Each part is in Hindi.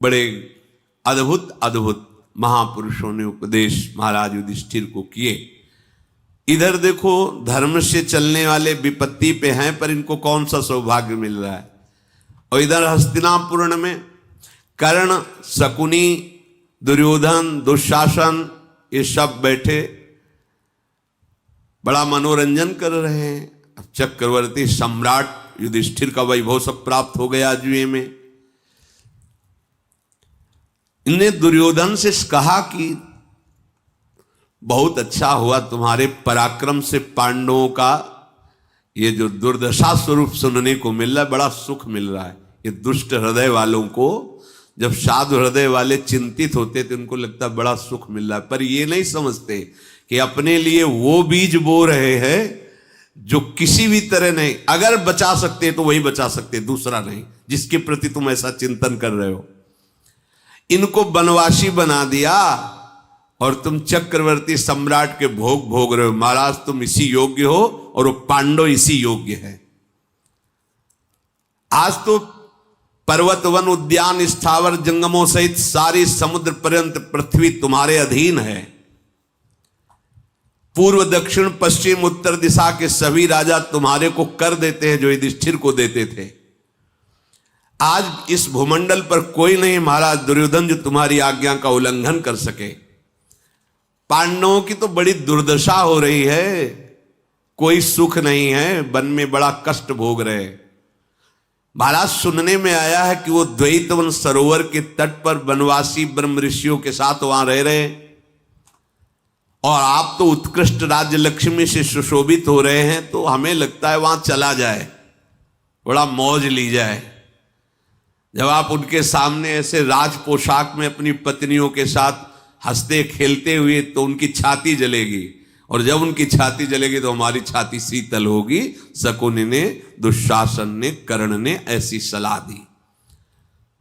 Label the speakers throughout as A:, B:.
A: बड़े अद्भुत अद्भुत महापुरुषों ने उपदेश महाराज युधिष्ठिर को किए। इधर देखो धर्म से चलने वाले विपत्ति पे हैं, पर इनको कौन सा सौभाग्य मिल रहा है। और इधर हस्तिनापुर में कर्ण, शकुनी, दुर्योधन, दुशासन ये सब बैठे बड़ा मनोरंजन कर रहे हैं। अब चक्रवर्ती सम्राट युधिष्ठिर का वैभव सब प्राप्त हो गया अजूय में। इन्हें दुर्योधन से कहा कि बहुत अच्छा हुआ तुम्हारे पराक्रम से पांडवों का ये जो दुर्दशा स्वरूप सुनने को मिल रहा है, बड़ा सुख मिल रहा है। ये दुष्ट हृदय वालों को, जब साधु हृदय वाले चिंतित होते तो उनको लगता है बड़ा सुख मिल रहा है, पर ये नहीं समझते कि अपने लिए वो बीज बो रहे हैं जो किसी भी तरह नहीं, अगर बचा सकते तो वही बचा सकते, दूसरा नहीं, जिसके प्रति तुम ऐसा चिंतन कर रहे हो। इनको वनवासी बना दिया और तुम चक्रवर्ती सम्राट के भोग भोग रहे हो। महाराज तुम इसी योग्य हो और वो पांडव इसी योग्य है। आज तो पर्वत, वन, उद्यान, स्थावर जंगमों सहित सारी समुद्र पर्यंत पृथ्वी तुम्हारे अधीन है। पूर्व, दक्षिण, पश्चिम, उत्तर दिशा के सभी राजा तुम्हारे को कर देते हैं जो युधिष्ठिर को देते थे। आज इस भूमंडल पर कोई नहीं महाराज दुर्योधन जो तुम्हारी आज्ञा का उल्लंघन कर सके। पांडवों की तो बड़ी दुर्दशा हो रही है, कोई सुख नहीं है, वन में बड़ा कष्ट भोग रहे। महाराज सुनने में आया है कि वो द्वैतवन सरोवर के तट पर वनवासी ब्रह्म ऋषियों के साथ वहां रह रहे, और आप तो उत्कृष्ट राज्य लक्ष्मी से सुशोभित हो रहे हैं, तो हमें लगता है वहां चला जाए, बड़ा मौज ली जाए। जब आप उनके सामने ऐसे राज पोशाक में अपनी पत्नियों के साथ हंसते खेलते हुए, तो उनकी छाती जलेगी, और जब उनकी छाती जलेगी तो हमारी छाती शीतल होगी। शकुनि ने, दुशासन ने, कर्ण ने ऐसी सलाह दी।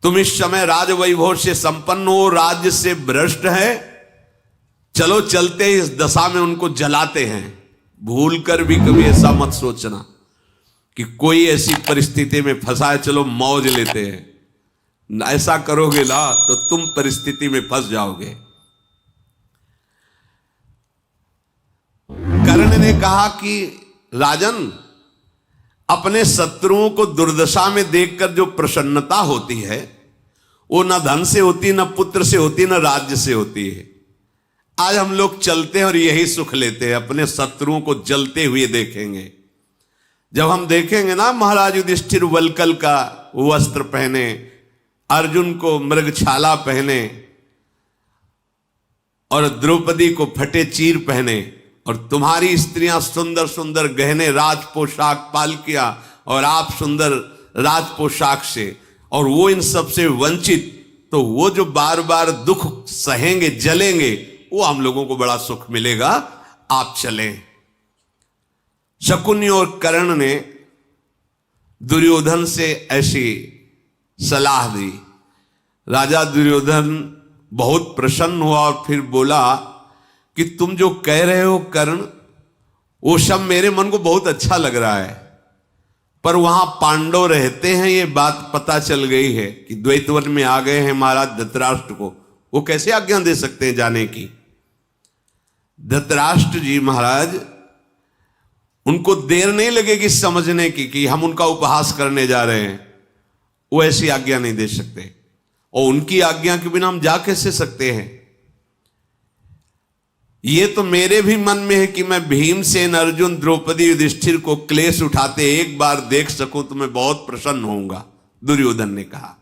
A: तुम इस समय राज वैभव से संपन्न हो, राज्य से भ्रष्ट है, चलो चलते इस दशा में उनको जलाते हैं। भूल कर भी कभी ऐसा मत सोचना कि कोई ऐसी परिस्थिति में फंसा है, चलो मौज लेते हैं। ऐसा करोगे ना तो तुम परिस्थिति में फंस जाओगे। कर्ण ने कहा कि राजन, अपने शत्रुओं को दुर्दशा में देखकर जो प्रसन्नता होती है वो न धन से होती, न पुत्र से होती, न राज्य से होती है। आज हम लोग चलते हैं और यही सुख लेते हैं, अपने शत्रुओं को जलते हुए देखेंगे। जब हम देखेंगे ना महाराज युधिष्ठिर वल्कल का वस्त्र पहने, अर्जुन को मृगछाला पहने और द्रौपदी को फटे चीर पहने, और तुम्हारी स्त्रियां सुंदर सुंदर गहने राज पोशाक पालकिया, और आप सुंदर राज पोशाक से, और वो इन सब से वंचित, तो वो जो बार बार दुख सहेंगे, जलेंगे, वो हम लोगों को बड़ा सुख मिलेगा। आप चलें। शकुनि और कर्ण ने दुर्योधन से ऐसी सलाह दी। राजा दुर्योधन बहुत प्रसन्न हुआ और फिर बोला कि तुम जो कह रहे हो कर्ण, वो सब मेरे मन को बहुत अच्छा लग रहा है, पर वहां पांडव रहते हैं ये बात पता चल गई है कि द्वैतवन में आ गए हैं महाराज धृतराष्ट्र को, वो कैसे आज्ञा दे सकते हैं जाने की। धृतराष्ट्र जी महाराज, उनको देर नहीं लगेगी समझने की कि हम उनका उपहास करने जा रहे हैं, वो ऐसी आज्ञा नहीं दे सकते, और उनकी आज्ञा के बिना हम जा कैसे सकते हैं। ये तो मेरे भी मन में है कि मैं भीमसेन, अर्जुन, द्रौपदी, युधिष्ठिर को क्लेश उठाते एक बार देख सकूं तो मैं बहुत प्रसन्न होऊंगा। दुर्योधन ने कहा,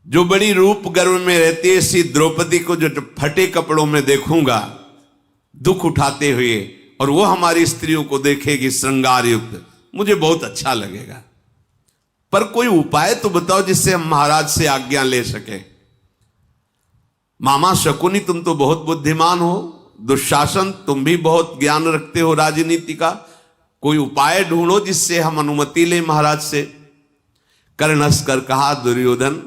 A: जो बड़ी रूप गर्व में रहती है, इसी द्रौपदी को जो फटे कपड़ों में देखूंगा दुख उठाते हुए, और वो हमारी स्त्रियों को देखेगी श्रृंगार युक्त, मुझे बहुत अच्छा लगेगा। पर कोई उपाय तो बताओ जिससे हम महाराज से आज्ञा ले सके। मामा शकुनी, तुम तो बहुत बुद्धिमान हो, दुशासन तुम भी बहुत ज्ञान रखते हो राजनीति का, कोई उपाय ढूंढो जिससे हम अनुमति लें महाराज से। कर्ण हंसकर कहा, दुर्योधन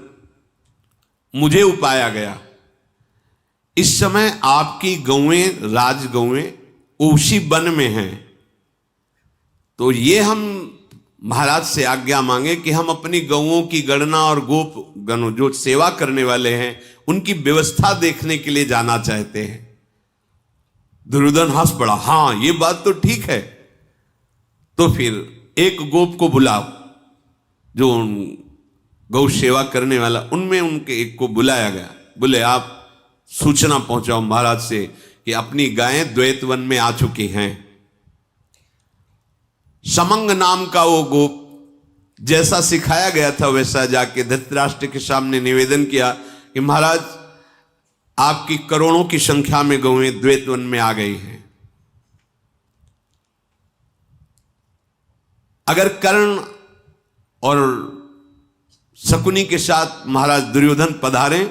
A: मुझे उपाय आ गया। इस समय आपकी गौएं, राज गौएं उसी वन में हैं, तो ये हम महाराज से आज्ञा मांगे कि हम अपनी गौओं की गणना और गोप गणों जो सेवा करने वाले हैं उनकी व्यवस्था देखने के लिए जाना चाहते हैं। दुर्योधन हंस पड़ा, हाँ ये बात तो ठीक है। तो फिर एक गोप को बुलाओ, जो गौ सेवा करने वाला, उनमें उनके एक को बुलाया गया। बोले आप सूचना पहुंचाओ महाराज से कि अपनी गायें द्वैतवन में आ चुकी हैं। समंग नाम का वो गोप जैसा सिखाया गया था वैसा जाके धृतराष्ट्र के सामने निवेदन किया कि महाराज आपकी करोड़ों की संख्या में गौएं द्वैतवन में आ गई हैं। अगर कर्ण और शकुनी के साथ महाराज दुर्योधन पधारें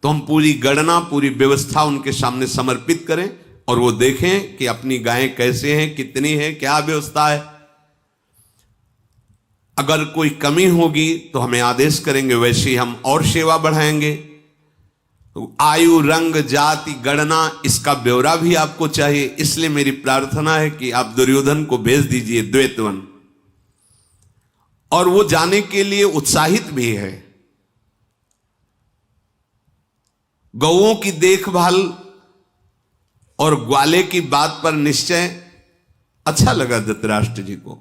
A: तो हम पूरी गणना पूरी व्यवस्था उनके सामने समर्पित करें और वो देखें कि अपनी गायें कैसे हैं, कितनी है, क्या व्यवस्था है। अगर कोई कमी होगी तो हमें आदेश करेंगे, वैसे ही हम और सेवा बढ़ाएंगे। तो आयु, रंग, जाति, गणना इसका ब्यौरा भी आपको चाहिए। इसलिए मेरी प्रार्थना है कि आप दुर्योधन को भेज दीजिए द्वैतवन। और वो जाने के लिए उत्साहित भी है। गौओं की देखभाल और ग्वाले की बात पर निश्चय अच्छा लगा धृतराष्ट्र जी को,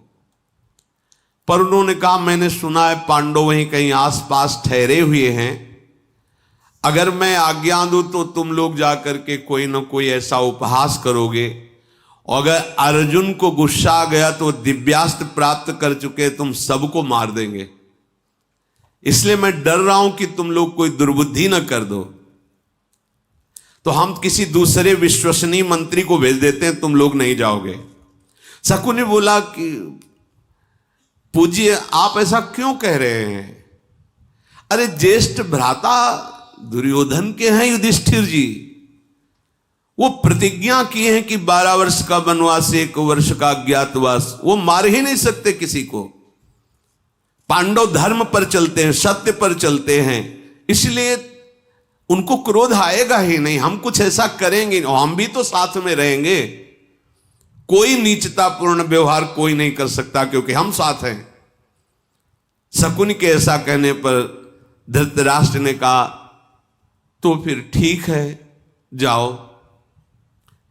A: पर उन्होंने कहा मैंने सुना है पांडव वहीं कहीं आसपास ठहरे हुए हैं। अगर मैं आज्ञा दूं तो तुम लोग जाकर के कोई ना कोई ऐसा उपहास करोगे, और अगर अर्जुन को गुस्सा आ गया तो दिव्यास्त्र प्राप्त कर चुके तुम सबको मार देंगे। इसलिए मैं डर रहा हूं कि तुम लोग कोई दुर्बुद्धि न कर दो, तो हम किसी दूसरे विश्वसनीय मंत्री को भेज देते हैं, तुम लोग नहीं जाओगे। शकुनी बोला कि पूज्य आप ऐसा क्यों कह रहे हैं? अरे ज्येष्ठ भ्राता दुर्योधन के हैं युधिष्ठिर जी, वो प्रतिज्ञा किए हैं कि 12 वर्ष का वनवास, 1 वर्ष का अज्ञातवास, वो मार ही नहीं सकते किसी को। पांडव धर्म पर चलते हैं, सत्य पर चलते हैं, इसलिए उनको क्रोध आएगा ही नहीं। हम कुछ ऐसा करेंगे, हम भी तो साथ में रहेंगे। कोई नीचतापूर्ण व्यवहार कोई नहीं कर सकता क्योंकि हम साथ हैं। शकुनी के ऐसा कहने पर धृतराष्ट्र ने कहा तो फिर ठीक है जाओ।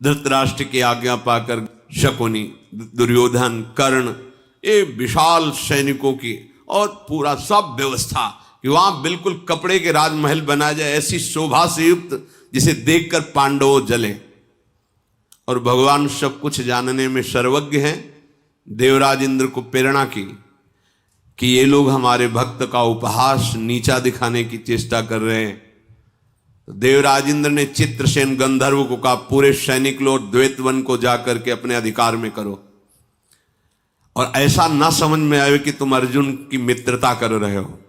A: धृतराष्ट्र की आज्ञा पाकर शकुनी, दुर्योधन, कर्ण, ये विशाल सैनिकों की और पूरा सब व्यवस्था कि वहां बिल्कुल कपड़े के राजमहल बनाया जाए, ऐसी शोभा से युक्त जिसे देखकर पांडव जले। और भगवान सब कुछ जानने में सर्वज्ञ हैं। देवराज इंद्र को प्रेरणा की कि ये लोग हमारे भक्त का उपहास नीचा दिखाने की चेष्टा कर रहे हैं। तो देवराज इंद्र ने चित्रसेन गंधर्व को कहा पूरे सैनिक लोग द्वैतवन को जाकर के अपने अधिकार में करो, और ऐसा ना समझ में आए कि तुम अर्जुन की मित्रता कर रहे हो।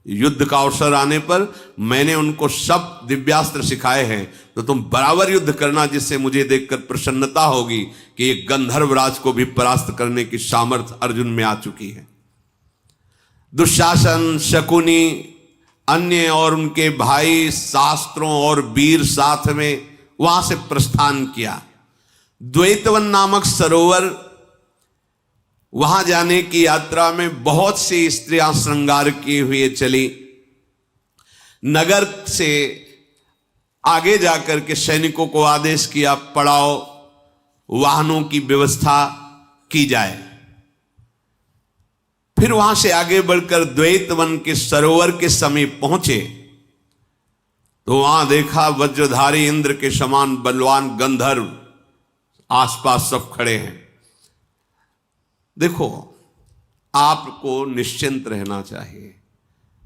A: युद्ध का अवसर आने पर मैंने उनको सब दिव्यास्त्र सिखाए हैं, तो तुम बराबर युद्ध करना, जिससे मुझे देखकर प्रसन्नता होगी कि एक गंधर्वराज को भी परास्त करने की सामर्थ्य अर्जुन में आ चुकी है। दुशासन, शकुनी, अन्य और उनके भाई शास्त्रों और वीर साथ में वहां से प्रस्थान किया। द्वैतवन नामक सरोवर, वहां जाने की यात्रा में बहुत सी स्त्रियां श्रृंगार किए हुए चली। नगर से आगे जाकर के सैनिकों को आदेश किया पड़ाव वाहनों की व्यवस्था की जाए। फिर वहां से आगे बढ़कर द्वैतवन के सरोवर के समीप पहुंचे तो वहां देखा वज्रधारी इंद्र के समान बलवान गंधर्व आसपास सब खड़े हैं। देखो, आपको निश्चिंत रहना चाहिए।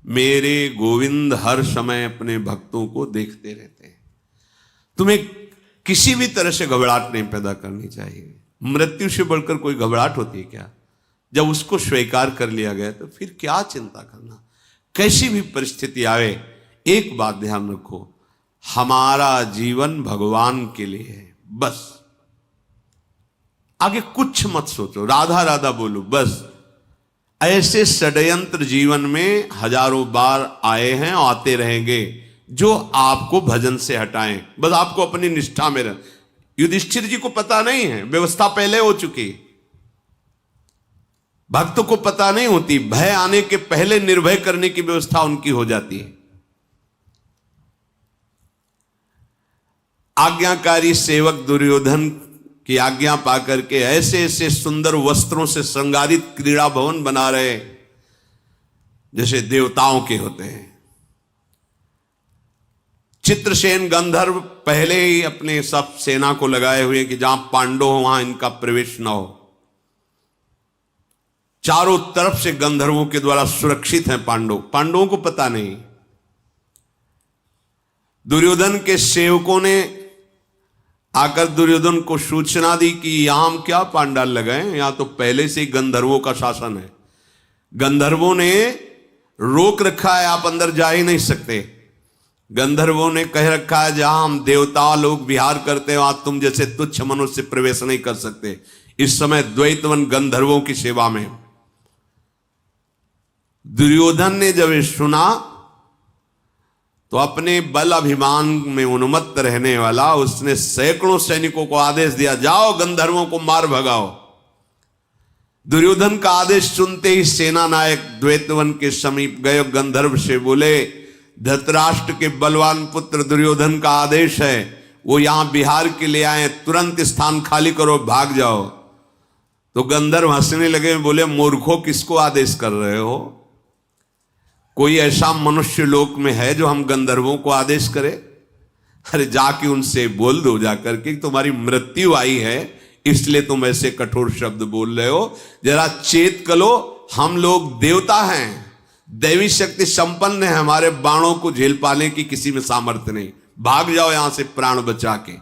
A: मेरे गोविंद हर समय अपने भक्तों को देखते रहते हैं। तुम्हें किसी भी तरह से घबराहट नहीं पैदा करनी चाहिए। मृत्यु से बढ़कर कोई घबराहट होती है क्या? जब उसको स्वीकार कर लिया गया तो फिर क्या चिंता करना। कैसी भी परिस्थिति आवे, एक बात ध्यान रखो, हमारा जीवन भगवान के लिए है, बस। आगे कुछ मत सोचो, राधा राधा बोलो, बस। ऐसे षड्यंत्र जीवन में हजारों बार आए हैं, आते रहेंगे, जो आपको भजन से हटाएं। बस आपको अपनी निष्ठा में रह। युधिष्ठिर जी को पता नहीं है, व्यवस्था पहले हो चुकी। भक्त को पता नहीं होती, भय आने के पहले निर्भय करने की व्यवस्था उनकी हो जाती है। आज्ञाकारी सेवक दुर्योधन की आज्ञा पाकर के ऐसे ऐसे सुंदर वस्त्रों से श्रृंगारित क्रीड़ा भवन बना रहे जैसे देवताओं के होते हैं। चित्रसेन गंधर्व पहले ही अपने सब सेना को लगाए हुए कि जहां पांडव हो वहां इनका प्रवेश न हो। चारों तरफ से गंधर्वों के द्वारा सुरक्षित हैं पांडवों को पता नहीं। दुर्योधन के सेवकों ने आकर दुर्योधन को सूचना दी कि यहां हम क्या पांडाल लगाए, यहां तो पहले से ही गंधर्वों का शासन है, गंधर्वों ने रोक रखा है, आप अंदर जा ही नहीं सकते। गंधर्वों ने कह रखा है जहां हम देवता लोग विहार करते हैं वहां तुम जैसे तुच्छ मनुष्य प्रवेश नहीं कर सकते। इस समय द्वैतवन गंधर्वों की सेवा में। दुर्योधन ने जब ये सुना तो अपने बल अभिमान में उन्मत्त रहने वाला उसने सैकड़ों सैनिकों को आदेश दिया, जाओ गंधर्वों को मार भगाओ। दुर्योधन का आदेश सुनते ही सेना नायक द्वैतवन के समीप गए, गंधर्व से बोले, धृतराष्ट्र के बलवान पुत्र दुर्योधन का आदेश है, वो यहां बिहार के लिए आए, तुरंत स्थान खाली करो, भाग जाओ। तो गंधर्व हंसने लगे, बोले, मूर्खों किसको आदेश कर रहे हो? कोई ऐसा मनुष्य लोक में है जो हम गंधर्वों को आदेश करे? अरे जाके उनसे बोल दो जाकर के तुम्हारी मृत्यु आई है इसलिए तुम ऐसे कठोर शब्द बोल रहे हो, जरा चेत करो, हम लोग देवता हैं, दैवी शक्ति संपन्न है, हमारे बाणों को झेल पाने की किसी में सामर्थ्य नहीं, भाग जाओ यहां से प्राण बचा के।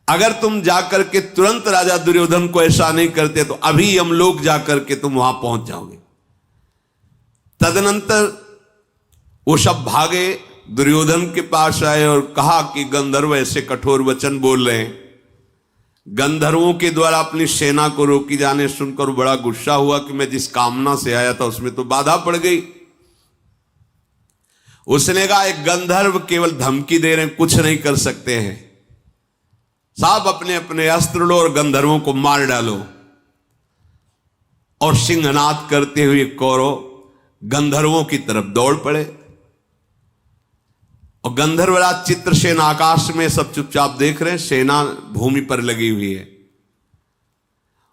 A: अगर तुम जाकर के तुरंत राजा दुर्योधन को ऐसा नहीं करते तो अभी हम लोग जाकर के तुम वहां पहुंच जाओगे। तदनंतर वो सब भागे, दुर्योधन के पास आए और कहा कि गंधर्व ऐसे कठोर वचन बोल रहे हैं। गंधर्वों के द्वारा अपनी सेना को रोकी जाने सुनकर बड़ा गुस्सा हुआ कि मैं जिस कामना से आया था उसमें तो बाधा पड़ गई। उसने कहा, एक गंधर्व केवल धमकी दे रहे हैं, कुछ नहीं कर सकते हैं, सब अपने अपने अस्त्र लो और गंधर्वों को मार डालो। और सिंहनाद करते हुए कौरव गंधर्वों की तरफ दौड़ पड़े। और गंधर्वराज चित्रसेन आकाश में सब चुपचाप देख रहे हैं, सेना भूमि पर लगी हुई है।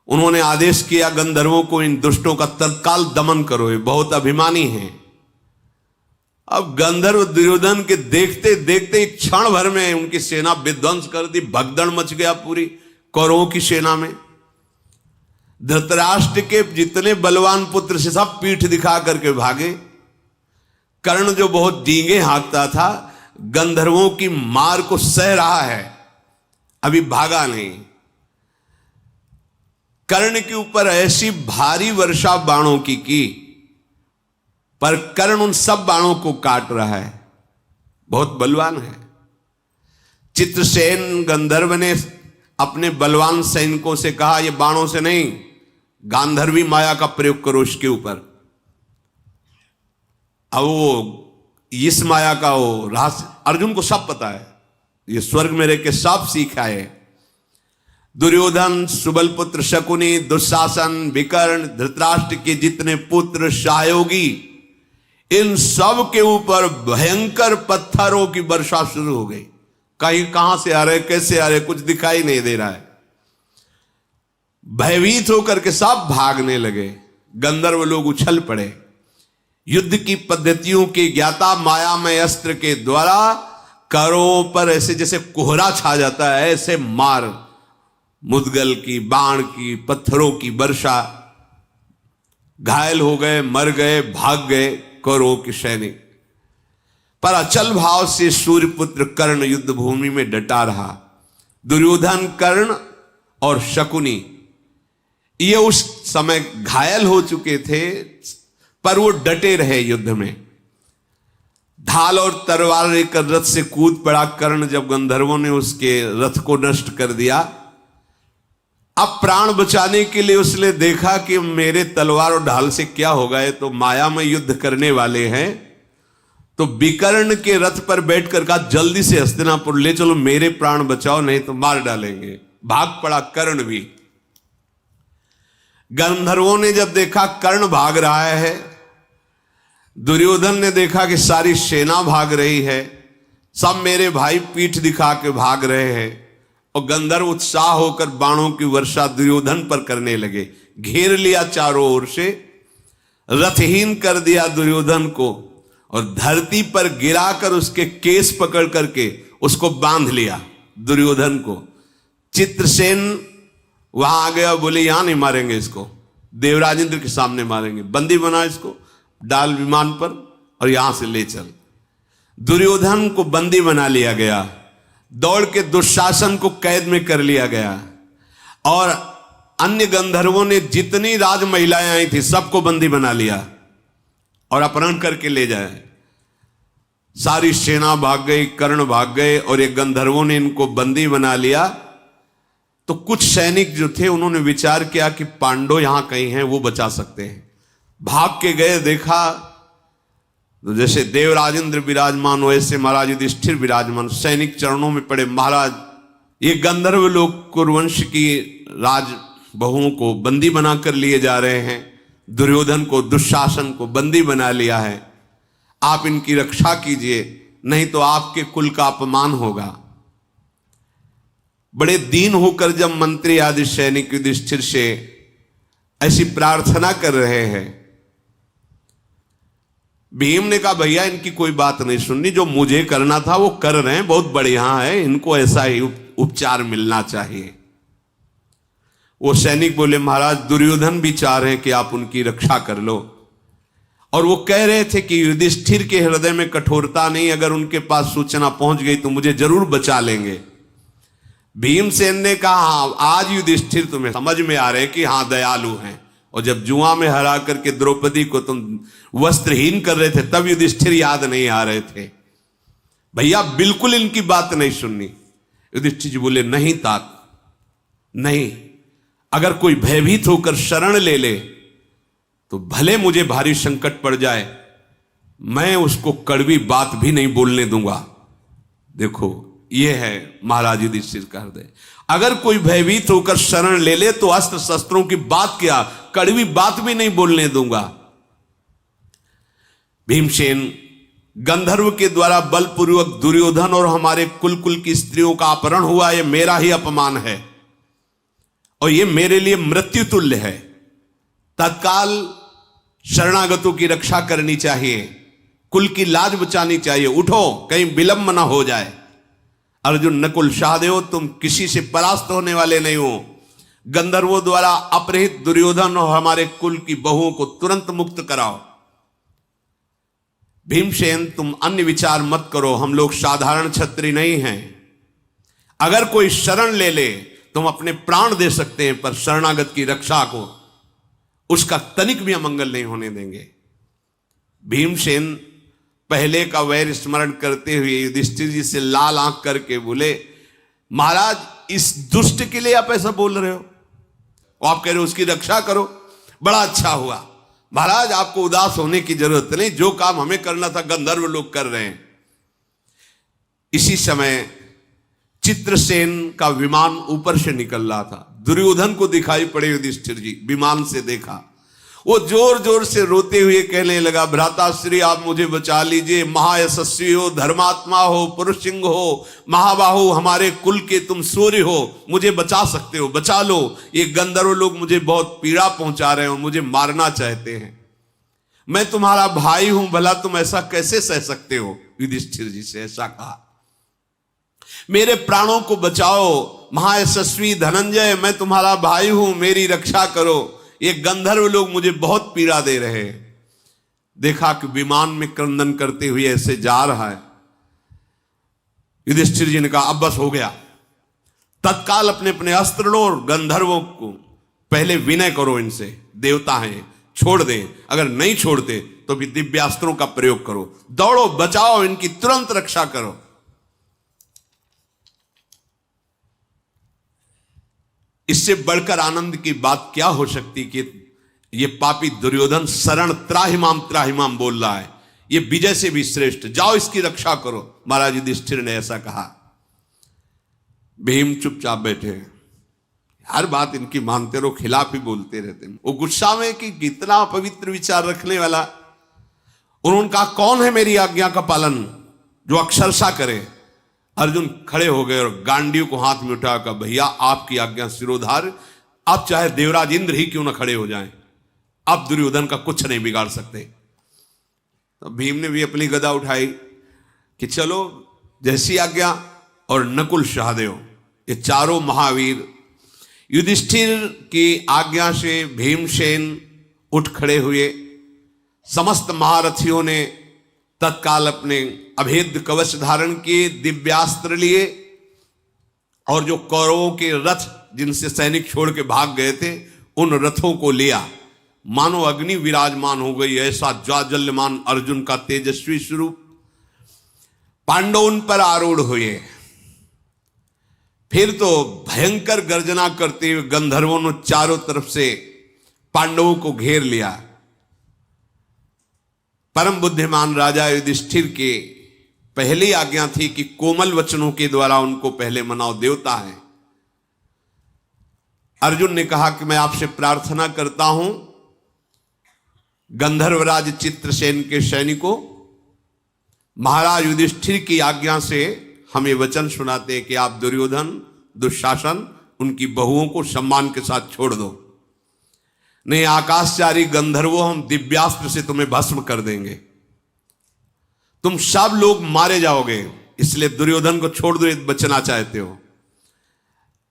A: उन्होंने आदेश किया गंधर्वों को, इन दुष्टों का तत्काल दमन करो, ये बहुत अभिमानी हैं। अब गंधर्व दुर्योधन के देखते देखते एक क्षण भर में उनकी सेना विध्वंस कर दी, भगदड़ मच गया पूरी कौरवों की सेना में। धृतराष्ट्र के जितने बलवान पुत्र से सब पीठ दिखा करके भागे। कर्ण जो बहुत डींगे हाँकता था, गंधर्वों की मार को सह रहा है, अभी भागा नहीं। कर्ण के ऊपर ऐसी भारी वर्षा बाणों की पर कर्ण उन सब बाणों को काट रहा है, बहुत बलवान है। चित्रसेन गंधर्व ने अपने बलवान सैनिकों से कहा, ये बाणों से नहीं, गांधर्वी माया का प्रयोग करो इसके ऊपर। अब वो इस माया का वो रहस्य अर्जुन को सब पता है, ये स्वर्ग में रह के सब सीखा है। दुर्योधन, सुबल पुत्र शकुनी, दुशासन, विकर्ण, धृतराष्ट्र के जितने पुत्र सहयोगी, इन सब के ऊपर भयंकर पत्थरों की वर्षा शुरू हो गई। कहीं कहां से आ रहे, कैसे आ रहे, कुछ दिखाई नहीं दे रहा है। भयभीत होकर के सब भागने लगे। गंधर्व लोग उछल पड़े। युद्ध की पद्धतियों के ज्ञाता मायामय अस्त्र के द्वारा करों पर ऐसे जैसे कोहरा छा जाता है, ऐसे मार, मुदगल की, बाण की, पत्थरों की वर्षा। घायल हो गए, मर गए, भाग गए कौरवों के सैनिक। पर अचल भाव से सूर्यपुत्र कर्ण युद्ध भूमि में डटा रहा। दुर्योधन, कर्ण और शकुनी ये उस समय घायल हो चुके थे, पर वो डटे रहे युद्ध में। ढाल और तलवार लेकर रथ से कूद पड़ा कर्ण। जब गंधर्वों ने उसके रथ को नष्ट कर दिया, अब प्राण बचाने के लिए उसने देखा कि मेरे तलवार और ढाल से क्या होगा, ये तो माया में युद्ध करने वाले हैं। तो विकर्ण के रथ पर बैठकर कहा, जल्दी से हस्तिनापुर ले चलो, मेरे प्राण बचाओ, नहीं तो मार डालेंगे। भाग पड़ा कर्ण भी। गंधर्वों ने जब देखा कर्ण भाग रहा है, दुर्योधन ने देखा कि सारी सेना भाग रही है, सब मेरे भाई पीठ दिखा के भाग रहे हैं, और गंधर्व उत्साह होकर बाणों की वर्षा दुर्योधन पर करने लगे। घेर लिया चारों ओर से, रथहीन कर दिया दुर्योधन को, और धरती पर गिराकर उसके केस पकड़ करके उसको बांध लिया दुर्योधन को। चित्रसेन वहां आ गया, बोले यहां नहीं मारेंगे इसको, देवराज इंद्र के सामने मारेंगे, बंदी बना इसको, डाल विमान पर और यहां से ले चल। दुर्योधन को बंदी बना लिया गया, दौड़ के दुशासन को कैद में कर लिया गया, और अन्य गंधर्वों ने जितनी राज महिलाएं आई थी सबको बंदी बना लिया और अपहरण करके ले जाए। सारी सेना भाग गई, कर्ण भाग गए, और ये गंधर्वों ने इनको बंदी बना लिया। तो कुछ सैनिक जो थे उन्होंने विचार किया कि पांडव यहां कहीं हैं, वो बचा सकते हैं। भाग के गए, देखा तो जैसे देवराज इंद्र विराजमान वैसे महाराज युधिष्ठिर विराजमान, सैनिक चरणों में पड़े, महाराज ये गंधर्व लोग कुरुवंश की राज बहुओं को बंदी बनाकर लिए जा रहे हैं, दुर्योधन को दुशासन को बंदी बना लिया है, आप इनकी रक्षा कीजिए, नहीं तो आपके कुल का अपमान होगा। बड़े दीन होकर जब मंत्री आदि सैनिक युधिष्ठिर से ऐसी प्रार्थना कर रहे हैं, भीम ने कहा भैया इनकी कोई बात नहीं सुननी, जो मुझे करना था वो कर रहे हैं, बहुत बढ़िया है, इनको ऐसा ही उपचार मिलना चाहिए। वो सैनिक बोले महाराज दुर्योधन भी चाह रहे हैं कि आप उनकी रक्षा कर लो, और वो कह रहे थे कि युधिष्ठिर के हृदय में कठोरता नहीं, अगर उनके पास सूचना पहुंच गई तो मुझे जरूर बचा लेंगे। भीमसेन ने कहा हाँ, आज युधिष्ठिर तुम्हें समझ में आ रहे हैं कि हाँ दयालु हैं, और जब जुआ में हरा करके द्रौपदी को तुम वस्त्रहीन कर रहे थे तब युधिष्ठिर याद नहीं आ रहे थे। भैया बिल्कुल इनकी बात नहीं सुननी। युधिष्ठिर जी बोले नहीं तात, नहीं, अगर कोई भयभीत होकर शरण ले ले तो भले मुझे भारी संकट पड़ जाए, मैं उसको कड़वी बात भी नहीं बोलने दूंगा। देखो ये है महाराज युधिष्ठिर का हृदय। अगर कोई भयभीत होकर शरण ले ले तो अस्त्र शस्त्रों की बात क्या, कड़वी बात भी नहीं बोलने दूंगा। भीमसेन गंधर्व के द्वारा बलपूर्वक दुर्योधन और हमारे कुल कुल की स्त्रियों का अपहरण हुआ, यह मेरा ही अपमान है और यह मेरे लिए मृत्यु तुल्य है। तत्काल शरणागतों की रक्षा करनी चाहिए, कुल की लाज बचानी चाहिए, उठो कहीं विलंब न हो जाए। अर्जुन नकुल सहदेव तुम किसी से परास्त होने वाले नहीं हो। गंधर्वों द्वारा अपहृत दुर्योधन और हमारे कुल की बहुओं को तुरंत मुक्त कराओ। भीमसेन तुम अन्य विचार मत करो, हम लोग साधारण क्षत्रिय नहीं हैं। अगर कोई शरण ले ले तुम अपने प्राण दे सकते हैं, पर शरणागत की रक्षा को उसका तनिक भी अमंगल नहीं होने देंगे। भीमसेन पहले का वैर स्मरण करते हुए युधिष्ठिर जी से लाल आंख करके बोले महाराज इस दुष्ट के लिए आप ऐसा बोल रहे हो, आप कह रहे हो उसकी रक्षा करो, बड़ा अच्छा हुआ महाराज, आपको उदास होने की जरूरत नहीं, जो काम हमें करना था गंधर्व लोग कर रहे हैं। इसी समय चित्रसेन का विमान ऊपर से निकल रहा था, दुर्योधन को दिखाई पड़े युधिष्ठिर जी, विमान से देखा, वो जोर जोर से रोते हुए कहने लगा भ्राताश्री आप मुझे बचा लीजिए, महायशस्वी हो, धर्मात्मा हो, पुरुष सिंह हो, महाबाहु, हमारे कुल के तुम सूर्य हो, मुझे बचा सकते हो, बचा लो। ये गंधर्व लोग मुझे बहुत पीड़ा पहुंचा रहे हो, मुझे मारना चाहते हैं, मैं तुम्हारा भाई हूं, भला तुम ऐसा कैसे सह सकते हो। युधिष्ठिर जी से ऐसा कहा, मेरे प्राणों को बचाओ महायशस्वी धनंजय, मैं तुम्हारा भाई हूं, मेरी रक्षा करो, ये गंधर्व लोग मुझे बहुत पीड़ा दे रहे हैं। देखा कि विमान में क्रंदन करते हुए ऐसे जा रहा है। युधिष्ठिर जी ने कहा अब बस हो गया, तत्काल अपने अपने अस्त्र लो और गंधर्वों को पहले विनय करो, इनसे देवता हैं, छोड़ दें, अगर नहीं छोड़ते तो भी दिव्यास्त्रों का प्रयोग करो, दौड़ो बचाओ, इनकी तुरंत रक्षा करो। इससे बढ़कर आनंद की बात क्या हो सकती कि ये पापी दुर्योधन शरण त्राहिमाम बोल रहा है, ये विजय से भी श्रेष्ठ, जाओ इसकी रक्षा करो। महाराज युधिष्ठिर ने ऐसा कहा। भीम चुपचाप बैठे, हर बात इनकी मानते रहो, खिलाफ ही बोलते रहते हैं। वो गुस्सा में कि कितना अपवित्र विचार रखने वाला। उन्होंने कहा कौन है मेरी आज्ञा का पालन जो अक्षरशा करे। अर्जुन खड़े हो गए और गांडीव को हाथ में उठाकर, भैया आपकी आज्ञा सिरोधार, अब चाहे देवराज इंद्र ही क्यों ना खड़े हो जाएं, अब दुर्योधन का कुछ नहीं बिगाड़ सकते। तो भीम ने भी अपनी गदा उठाई कि चलो जैसी आज्ञा। और नकुल सहदेव ये चारों महावीर युधिष्ठिर की आज्ञा से भीमसेन उठ खड़े हुए। समस्त महारथियों ने तत्काल अपने अभेद्य कवच धारण किए, दिव्यास्त्र लिए और जो कौरवों के रथ जिनसे सैनिक छोड़ के भाग गए थे उन रथों को लिया। मानो अग्नि विराजमान हो गई, ऐसा ज्वाजल्यमान अर्जुन का तेजस्वी स्वरूप। पांडव उन पर आरूढ़ हुए। फिर तो भयंकर गर्जना करते हुए गंधर्वों ने चारों तरफ से पांडवों को घेर लिया। परम बुद्धिमान राजा युधिष्ठिर के पहली आज्ञा थी कि कोमल वचनों के द्वारा उनको पहले मनाओ, देवता है। अर्जुन ने कहा कि मैं आपसे प्रार्थना करता हूं गंधर्वराज चित्रसेन के सैनिकों, महाराज युधिष्ठिर की आज्ञा से हमें वचन सुनाते हैं कि आप दुर्योधन, दुशासन, उनकी बहुओं को सम्मान के साथ छोड़ दो, नहीं आकाशचारी गंधर्वों हम दिव्यास्त्र से तुम्हें भस्म कर देंगे, तुम सब लोग मारे जाओगे, इसलिए दुर्योधन को छोड़ दो, बचना चाहते हो।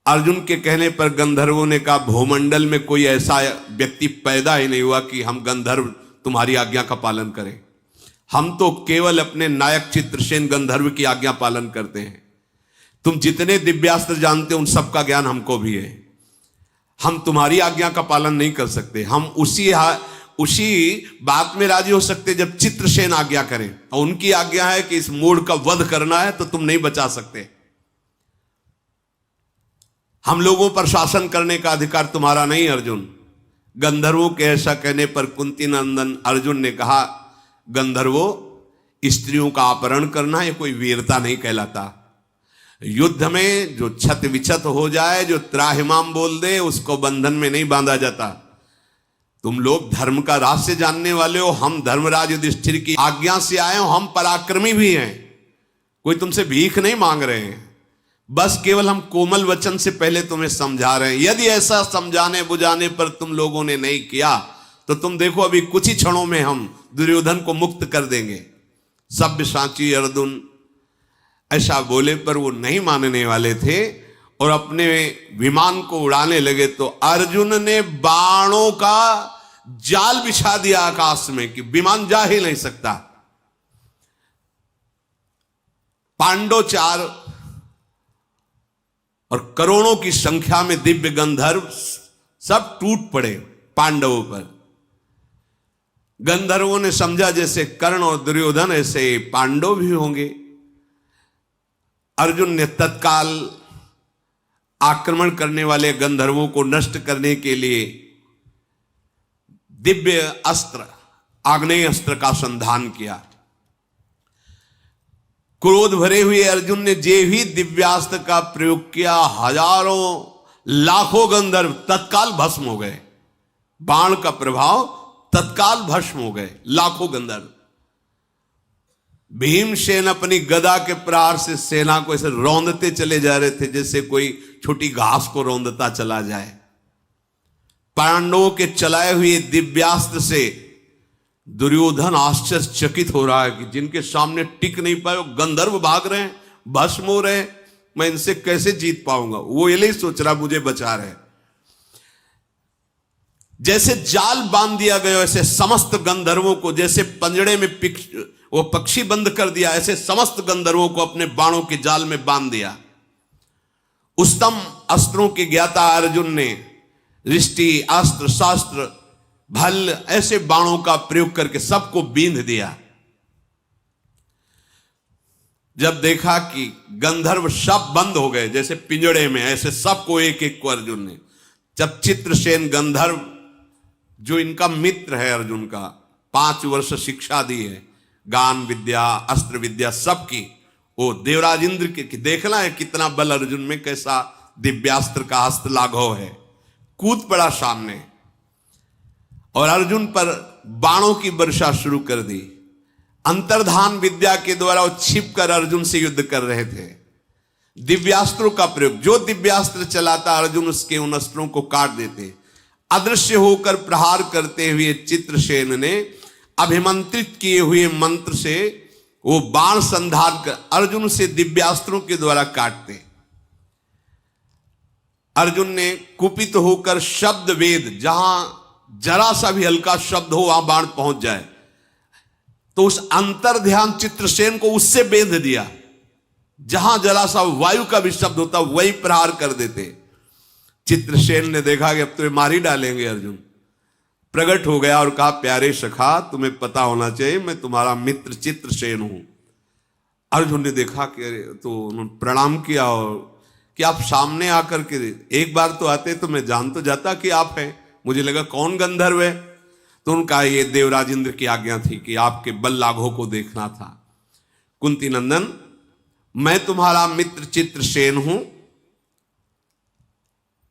A: अर्जुन के कहने पर गंधर्वों ने कहा भूमंडल में कोई ऐसा व्यक्ति पैदा ही नहीं हुआ कि हम गंधर्व तुम्हारी आज्ञा का पालन करें। हम तो केवल अपने नायक चित्रसेन गंधर्व की आज्ञा पालन करते हैं। तुम जितने दिव्यास्त्र जानते हो उन सबका ज्ञान हमको भी है। हम तुम्हारी आज्ञा का पालन नहीं कर सकते। हम उसी बात में राजी हो सकते जब चित्रसेन आज्ञा करें, और उनकी आज्ञा है कि इस मूढ़ का वध करना है तो तुम नहीं बचा सकते। हम लोगों पर शासन करने का अधिकार तुम्हारा नहीं अर्जुन। गंधर्वों के ऐसा कहने पर कुंती नंदन अर्जुन ने कहा गंधर्वों, स्त्रियों का अपहरण करना ये कोई वीरता नहीं कहलाता। युद्ध में जो छत विछत हो जाए, जो त्राहिमाम बोल दे, उसको बंधन में नहीं बांधा जाता। तुम लोग धर्म का रहस्य जानने वाले हो। हम धर्मराज युधिष्ठिर की आज्ञा से आए हो, हम पराक्रमी भी हैं, कोई तुमसे भीख नहीं मांग रहे हैं, बस केवल हम कोमल वचन से पहले तुम्हें समझा रहे हैं। यदि ऐसा समझाने बुझाने पर तुम लोगों ने नहीं किया तो तुम देखो अभी कुछ ही क्षणों में हम दुर्योधन को मुक्त कर देंगे। सभ्य साची अर्जुन ऐसा बोले पर वो नहीं मानने वाले थे और अपने विमान को उड़ाने लगे। तो अर्जुन ने बाणों का जाल बिछा दिया आकाश में कि विमान जा ही नहीं सकता। पांडव 4 और करोड़ों की संख्या में दिव्य गंधर्व सब टूट पड़े पांडवों पर। गंधर्वों ने समझा जैसे कर्ण और दुर्योधन ऐसे पांडव भी होंगे। अर्जुन ने तत्काल आक्रमण करने वाले गंधर्वों को नष्ट करने के लिए दिव्य अस्त्र आग्नेय अस्त्र का संधान किया। क्रोध भरे हुए अर्जुन ने जे ही दिव्यास्त्र का प्रयोग किया, हजारों लाखों गंधर्व तत्काल भस्म हो गए। बाण का प्रभाव तत्काल भस्म हो गए लाखों गंधर्व। भीमसेन अपनी गदा के प्रहार से सेना को ऐसे रौंदते चले जा रहे थे जैसे कोई छोटी घास को रौंदता चला जाए। पांडवों के चलाए हुए दिव्यास्त्र से दुर्योधन आश्चर्यचकित हो रहा है कि जिनके सामने टिक नहीं पाए, गंधर्व भाग रहे हैं, भस्म हो रहे हैं, मैं इनसे कैसे जीत पाऊंगा। वो ये नहीं सोच रहा मुझे बचा रहे। जैसे जाल बांध दिया गया ऐसे समस्त गंधर्वों को, जैसे पंजड़े में वो पक्षी बंद कर दिया, ऐसे समस्त गंधर्वों को अपने बाणों के जाल में बांध दिया। उत्तम अस्त्रों के ज्ञाता अर्जुन ने रिष्टि, अस्त्र, शास्त्र, भल्ल ऐसे बाणों का प्रयोग करके सबको बींध दिया। जब देखा कि गंधर्व सब बंद हो गए जैसे पिंजड़े में, ऐसे सबको एक एक को अर्जुन ने, जब चित्रसेन गंधर्व जो इनका मित्र है अर्जुन का, 5 वर्ष शिक्षा दी है, गान विद्या, अस्त्र विद्या सबकी, वो देवराज इंद्र के देखना है कितना बल अर्जुन में, कैसा दिव्यास्त्र का हस्त लाघव है, कूद पड़ा सामने और अर्जुन पर बाणों की वर्षा शुरू कर दी। अंतर्धान विद्या के द्वारा वो छिप कर अर्जुन से युद्ध कर रहे थे। दिव्यास्त्रों का प्रयोग, जो दिव्यास्त्र चलाता अर्जुन उसके उन अस्त्रों को काट देते। अदृश्य होकर प्रहार करते हुए चित्रसेन ने अभिमंत्रित किए हुए मंत्र से वो बाण संधान कर अर्जुन से दिव्यास्त्रों के द्वारा काटते। अर्जुन ने कुपित होकर शब्द वेद, जहां जरा सा भी हल्का शब्द हो वहां बाण पहुंच जाए, तो उस अंतर ध्यान चित्रसेन को उससे बेंध दिया। जहां जरा सा वायु का भी शब्द होता वही प्रहार कर देते। चित्रसेन ने देखा कि अब तो मार ही डालेंगे अर्जुन, प्रकट हो गया और कहा, प्यारे सखा, तुम्हें पता होना चाहिए मैं तुम्हारा मित्र चित्रसेन हूं। अर्जुन ने देखा कि तो उन्होंने प्रणाम किया और कि आप सामने आकर के एक बार तो आते तो मैं जान तो जाता कि आप हैं, मुझे लगा कौन गंधर्व है। तो उनका ये देवराज इंद्र की आज्ञा थी कि आपके बल लाघव को देखना था। कुंती नंदन, मैं तुम्हारा मित्र चित्रसेन हूं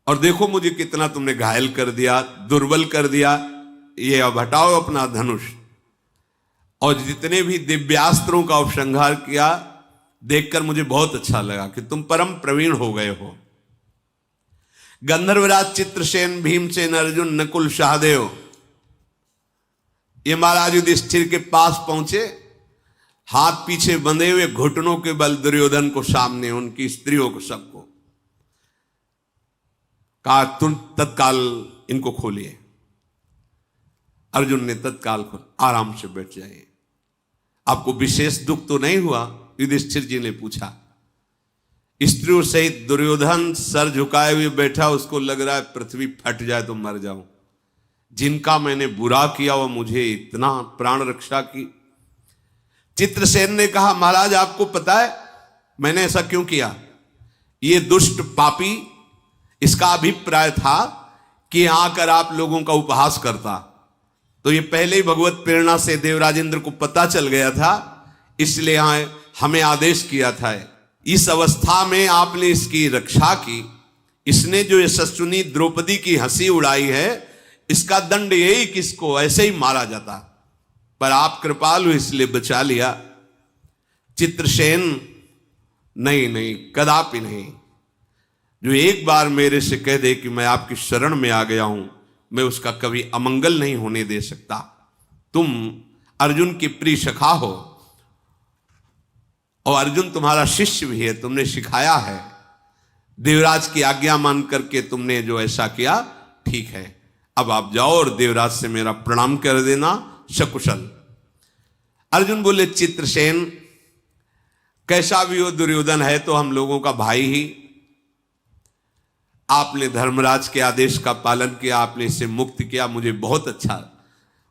A: और देखो मुझे कितना तुमने घायल कर दिया, दुर्बल कर दिया। ये अब हटाओ अपना धनुष। और जितने भी दिव्यास्त्रों का उपसंहार किया देखकर मुझे बहुत अच्छा लगा कि तुम परम प्रवीण हो गए हो। गंधर्वराज चित्रसेन, भीमसेन, अर्जुन, नकुल, सहदेव ये महाराज युधिष्ठिर के पास पहुंचे, हाथ पीछे बंधे हुए, घुटनों के बल दुर्योधन को सामने, उनकी स्त्रियों को, सबको कहा तुम तत्काल इनको खोलिए। अर्जुन ने तत्काल खोल, आराम से बैठ जाइए, आपको विशेष दुख तो नहीं हुआ? युधिष्ठिर जी ने पूछा। स्त्रियों सहित दुर्योधन सर झुकाए हुए बैठा, उसको लग रहा है पृथ्वी फट जाए तो मर जाऊं। जिनका मैंने बुरा किया वो मुझे इतना प्राण रक्षा की। चित्रसेन ने कहा, महाराज आपको पता है मैंने ऐसा क्यों किया? ये दुष्ट पापी, इसका अभिप्राय था कि आकर आप लोगों का उपहास करता। तो ये पहले ही भगवत प्रेरणा से देवराज इंद्र को पता चल गया था, इसलिए हमें आदेश किया था। इस अवस्था में आपने इसकी रक्षा की। इसने जो यशस्विनी द्रौपदी की हंसी उड़ाई है, इसका दंड यही कि इसको ऐसे ही मारा जाता, पर आप कृपालु इसलिए बचा लिया। चित्रसेन, नहीं नहीं, कदापि नहीं। जो एक बार मेरे से कह दे कि मैं आपकी शरण में आ गया हूं, मैं उसका कभी अमंगल नहीं होने दे सकता। तुम अर्जुन की प्रिय सखा हो और अर्जुन तुम्हारा शिष्य भी है, तुमने सिखाया है। देवराज की आज्ञा मान करके तुमने जो ऐसा किया ठीक है। अब आप जाओ और देवराज से मेरा प्रणाम कर देना, सकुशल। अर्जुन बोले, चित्रसेन कैसा भी हो, दुर्योधन है तो हम लोगों का भाई ही। आपने धर्मराज के आदेश का पालन किया, आपने इसे मुक्त किया, मुझे बहुत अच्छा।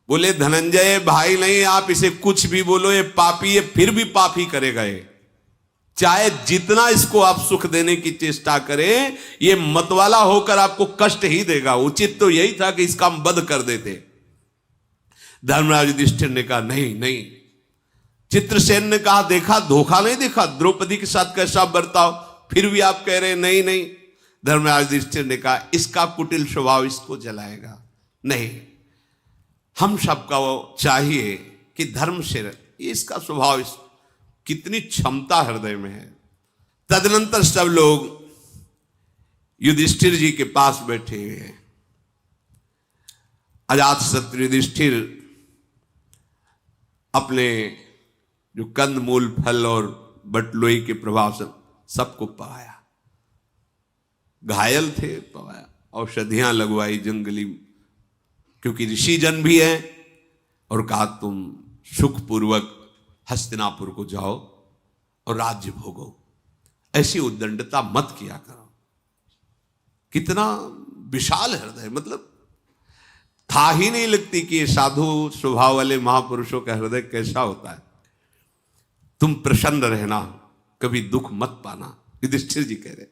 A: बोले, धनंजय भाई नहीं, आप इसे कुछ भी बोलो, ये पापी है, फिर भी पाप ही करेगा। ये चाहे जितना इसको आप सुख देने की चेष्टा करें, ये मतवाला होकर आपको कष्ट ही देगा। उचित तो यही था कि इसका हम वध कर देते। धर्मराज युधिष्ठिर ने कहा, नहीं नहीं। चित्रसेन ने कहा, देखा धोखा नहीं देखा, द्रौपदी के साथ कैसा बर्ताव, फिर भी आप कह रहे नहीं नहीं। धर्मराज युधिष्ठिर ने कहा, इसका कुटिल स्वभाव इसको जलाएगा। नहीं, हम सबका वो चाहिए कि धर्म से इसका स्वभाव, कितनी क्षमता हृदय में है। तदनंतर सब लोग युधिष्ठिर जी के पास बैठे हुए हैं। अजातशत्रु युधिष्ठिर अपने जो कंद मूल फल और बटलोई के प्रभाव से सबको पवाया, घायल थे पवाया, औषधियां लगवाई जंगली, क्योंकि ऋषि जन भी हैं, और कहा तुम सुखपूर्वक हस्तिनापुर को जाओ और राज्य भोगो। ऐसी उद्दंडता मत किया करो। कितना विशाल हृदय, मतलब था ही नहीं लगती कि ये साधु स्वभाव वाले महापुरुषों का हृदय कैसा होता है। तुम प्रसन्न रहना, कभी दुख मत पाना, युधिष्ठिर जी कह रहे।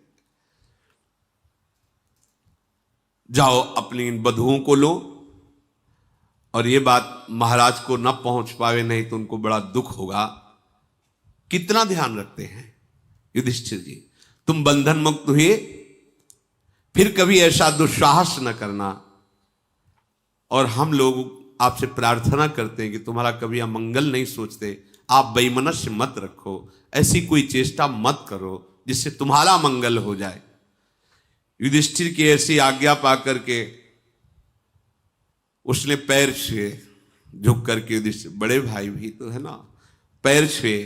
A: जाओ अपनी इन बधुओं को लो, और ये बात महाराज को न पहुंच पावे, नहीं तो उनको बड़ा दुख होगा। कितना ध्यान रखते हैं युधिष्ठिर जी। तुम बंधन मुक्त हुए, फिर कभी ऐसा दुस्साहस न करना। और हम लोग आपसे प्रार्थना करते हैं कि तुम्हारा कभी अमंगल नहीं सोचते, आप बेमनस्य मत रखो, ऐसी कोई चेष्टा मत करो जिससे तुम्हारा मंगल हो जाए। युधिष्ठिर की ऐसी आज्ञा पा करके उसने पैर छुए, झुक करके। युधिष्ठिर बड़े भाई भी तो है ना, पैर छुए,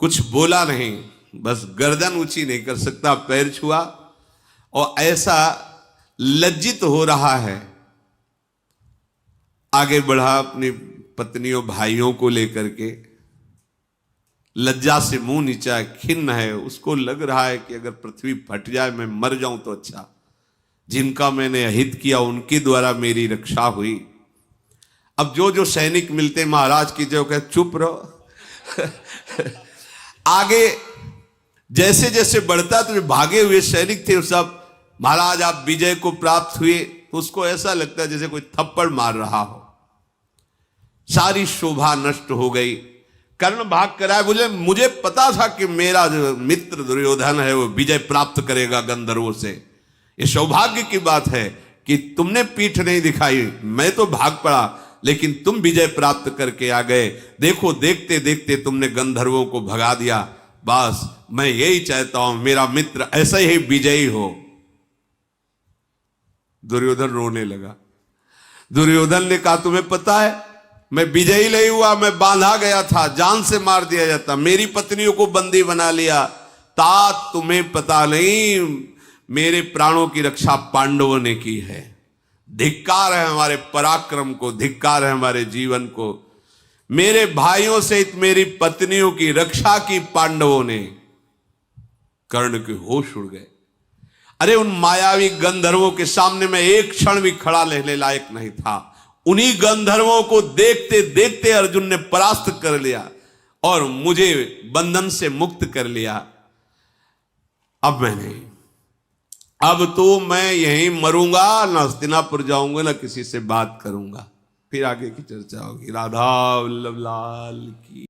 A: कुछ बोला नहीं, बस गर्दन ऊंची नहीं कर सकता, पैर छुआ और ऐसा लज्जित हो रहा है, आगे बढ़ा अपनी पत्नियों भाइयों को लेकर के, लज्जा से मुंह नीचा, खिन्न है, उसको लग रहा है कि अगर पृथ्वी फट जाए मैं मर जाऊं तो अच्छा, जिनका मैंने अहित किया उनके द्वारा मेरी रक्षा हुई। अब जो जो सैनिक मिलते महाराज की जो कहे चुप रहो आगे जैसे जैसे बढ़ता तो जो भागे हुए सैनिक थे सब, महाराज आप विजय को प्राप्त हुए, तो उसको ऐसा लगता है जैसे कोई थप्पड़ मार रहा हो। सारी शोभा नष्ट हो गई, कर्ण भाग कर आए, बोले मुझे पता था कि मेरा जो मित्र दुर्योधन है वो विजय प्राप्त करेगा गंधर्वों से। ये सौभाग्य की बात है कि तुमने पीठ नहीं दिखाई, मैं तो भाग पड़ा, लेकिन तुम विजय प्राप्त करके आ गए। देखो देखते देखते तुमने गंधर्वों को भगा दिया। बस मैं यही चाहता हूं मेरा मित्र ऐसा ही विजयी हो। दुर्योधन रोने लगा। दुर्योधन ने कहा तुम्हें पता है मैं विजयी नहीं हुआ, मैं बांधा गया था, जान से मार दिया जाता, मेरी पत्नियों को बंदी बना लिया। तात तुम्हें पता नहीं मेरे प्राणों की रक्षा पांडवों ने की है। धिक्कार है हमारे पराक्रम को, धिक्कार है हमारे जीवन को। मेरे भाइयों सहित मेरी पत्नियों की रक्षा की पांडवों ने। कर्ण के होश उड़ गए। अरे उन मायावी गंधर्वों के सामने मैं एक क्षण भी खड़ा रहने लायक नहीं था। उन्हीं गंधर्वों को देखते देखते अर्जुन ने परास्त कर लिया और मुझे बंधन से मुक्त कर लिया। अब मैं नहीं, अब तो मैं यहीं मरूंगा, न हस्तिनापुर जाऊंगा, न किसी से बात करूंगा। फिर आगे की चर्चा होगी। राधा वल्लभ लाल की।